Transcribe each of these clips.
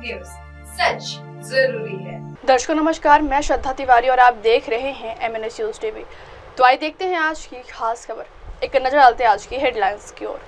News, सच जरूरी है। दर्शकों नमस्कार, मैं श्रद्धा तिवारी और आप देख रहे हैं MNS न्यूज टीवी। तो आइए देखते हैं आज की खास खबर। एक नजर डालते हैं आज की हेडलाइंस की ओर।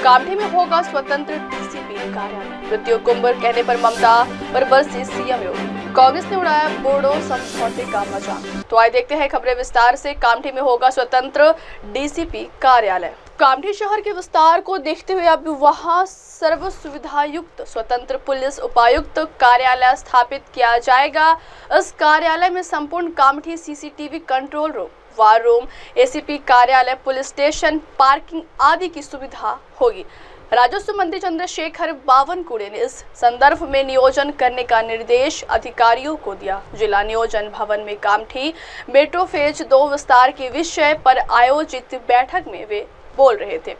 कामठी में होगा स्वतंत्र DCP कार्यालय, मृत्यु कुंभ कहने पर ममता पर बरसी CM योगी। कांग्रेस ने उड़ाया बोडो समझौते का मजाक। तो आइए देखते हैं खबरें विस्तार से। कामठी में होगा स्वतंत्र DCP कार्यालय। कामठी शहर के विस्तार को देखते हुए अब वहां सर्व सुविधा युक्त स्वतंत्र पुलिस उपायुक्त कार्यालय स्थापित किया जाएगा। इस कार्यालय में संपूर्ण Kamthi CCTV control room, war room, ACP कार्यालय, पुलिस स्टेशन, पार्किंग आदि की सुविधा होगी। राजस्व मंत्री चंद्रशेखर बावनकुड़े ने इस संदर्भ में नियोजन करने का निर्देश अधिकारियों को दिया। जिला नियोजन भवन में कामठी मेट्रो फेज 2 विस्तार के विषय पर आयोजित बैठक में वे बोल रहे थे।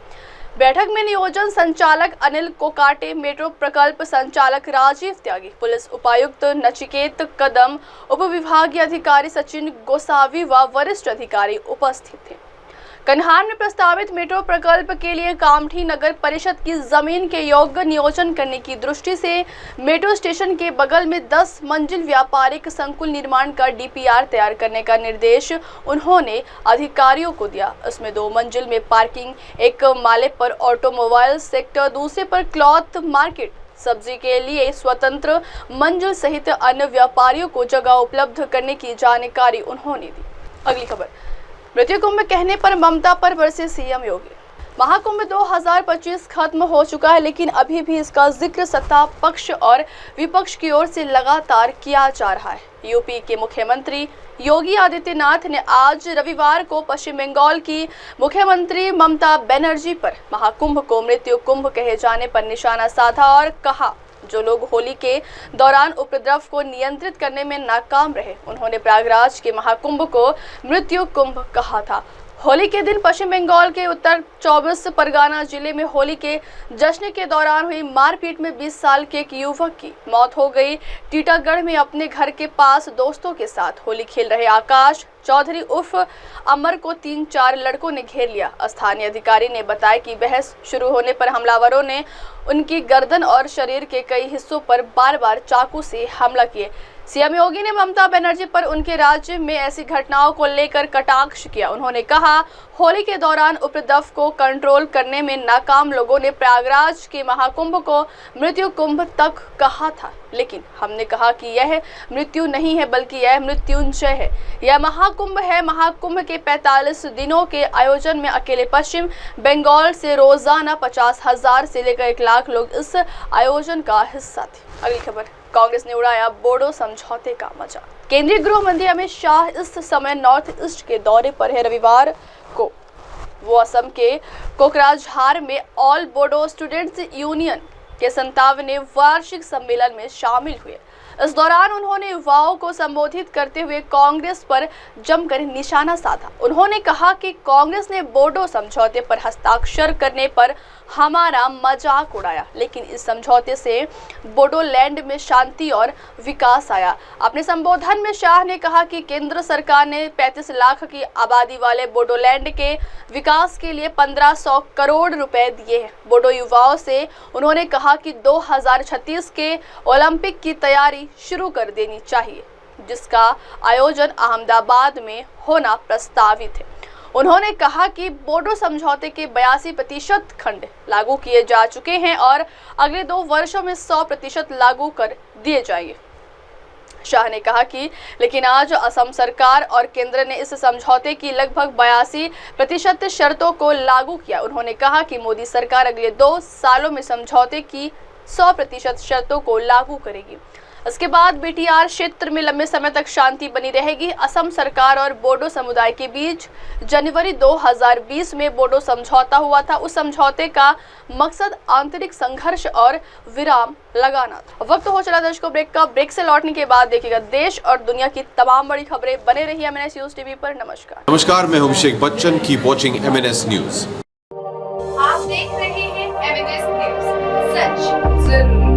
बैठक में नियोजन संचालक अनिल कोकाटे, मेट्रो प्रकल्प संचालक राजीव त्यागी, पुलिस उपायुक्त नचिकेत कदम, उप विभागीय अधिकारी सचिन गोसावी व वरिष्ठ अधिकारी उपस्थित थे। कन्हार में प्रस्तावित मेट्रो प्रकल्प के लिए कामठी नगर परिषद की जमीन के योग्य नियोजन करने की दृष्टि से मेट्रो स्टेशन के बगल में 10 मंजिल व्यापारिक संकुल निर्माण का DPR तैयार करने का निर्देश उन्होंने अधिकारियों को दिया। इसमें 2 मंजिल में पार्किंग, एक माले पर ऑटोमोबाइल सेक्टर, दूसरे पर क्लॉथ मार्केट, सब्जी के लिए स्वतंत्र मंजिल सहित अन्य व्यापारियों को जगह उपलब्ध करने की जानकारी उन्होंने दी। अगली खबर, मृत्यु कुंभ कहने पर ममता पर बरसे CM योगी। महाकुंभ 2025 खत्म हो चुका है, लेकिन अभी भी इसका जिक्र सत्ता पक्ष और विपक्ष की ओर से लगातार किया जा रहा है। यूपी के मुख्यमंत्री योगी आदित्यनाथ ने आज रविवार को पश्चिम बंगाल की मुख्यमंत्री ममता बनर्जी पर महाकुंभ को मृत्यु कुंभ कहे जाने पर निशाना साधा और कहा, जो लोग होली के दौरान उपद्रव को नियंत्रित करने में नाकाम रहे, उन्होंने प्रयागराज के महाकुंभ को मृत्यु कुंभ कहा था। होली के दिन पश्चिम बंगाल के उत्तर 24 परगना जिले में होली के जश्न के दौरान हुई मारपीट में 20 साल के एक युवक की मौत हो गई। टीटागढ़ में अपने घर के पास दोस्तों के साथ होली खेल रहे आकाश चौधरी उर्फ अमर को 3-4 लड़कों ने घेर लिया। स्थानीय अधिकारी ने बताया कि बहस शुरू होने पर हमलावरों ने उनकी गर्दन और शरीर के कई हिस्सों पर बार-बार चाकू से हमला किए। CM योगी ने ममता बनर्जी पर उनके राज्य में ऐसी घटनाओं को लेकर कटाक्ष किया। उन्होंने कहा, होली के दौरान उपद्रव को कंट्रोल करने में नाकाम लोगों ने प्रयागराज के महाकुंभ को मृत्यु कुंभ तक कहा था, लेकिन हमने कहा कि यह मृत्यु नहीं है बल्कि यह मृत्युंजय है। यह महाकुंभ है। महाकुंभ के 45 दिनों के आयोजन में अकेले पश्चिम बंगाल से रोजाना 50,000 से लेकर 1 लाख लोग इस आयोजन का हिस्सा थे। अगली खबर, कांग्रेस ने उड़ाया बोडो समझौते का मजाक। केंद्रीय गृह मंत्री अमित शाह इस समय नॉर्थ ईस्ट के दौरे पर है। रविवार को वो असम के कोकराझार में ऑल बोडो स्टूडेंट्स यूनियन के 57वें वार्षिक सम्मेलन में शामिल हुए। इस दौरान उन्होंने युवाओं को संबोधित करते हुए कांग्रेस पर जमकर निशाना साधा। उन्होंने कहा कि कांग्रेस ने बोडो समझौते पर हस्ताक्षर करने पर हमारा मजाक उड़ाया, लेकिन इस समझौते से बोडोलैंड में शांति और विकास आया। अपने संबोधन में शाह ने कहा कि केंद्र सरकार ने 35 लाख की आबादी वाले बोडोलैंड के विकास के लिए 1500 करोड़ रुपए दिए हैं। बोडो युवाओं से उन्होंने कहा कि 2036 के ओलंपिक की तैयारी शुरू कर देनी चाहिए, जिसका आयोजन अहमदाबाद में होना प्रस्तावित है। उन्होंने कहा कि बोडो समझौते के 82% खंड लागू किए जा चुके हैं और अगले 2 वर्षों में 100% लागू कर दिए जाएंगे। शाह ने कहा कि लेकिन आज असम सरकार और केंद्र ने इस समझौते की लगभग 82% शर्तों को लागू किया। उन्होंने कहा कि मोदी सरकार अगले 2 सालों में समझौते की 100% शर्तों को लागू करेगी। इसके बाद BTR क्षेत्र में लंबे समय तक शांति बनी रहेगी। असम सरकार और बोडो समुदाय के बीच जनवरी 2020 में बोडो समझौता हुआ था। उस समझौते का मकसद आंतरिक संघर्ष और विराम लगाना था। वक्त हो चला दर्शकों ब्रेक का। ब्रेक से लौटने के बाद देखिएगा देश और दुनिया की तमाम बड़ी खबरें। बने रहिए MNS न्यूज टीवी पर। नमस्कार, मैं हूं Abhishek Bachchan. Keep watching MNS news. आप देख रहे हैं MNS न्यूज, सच जरूरी।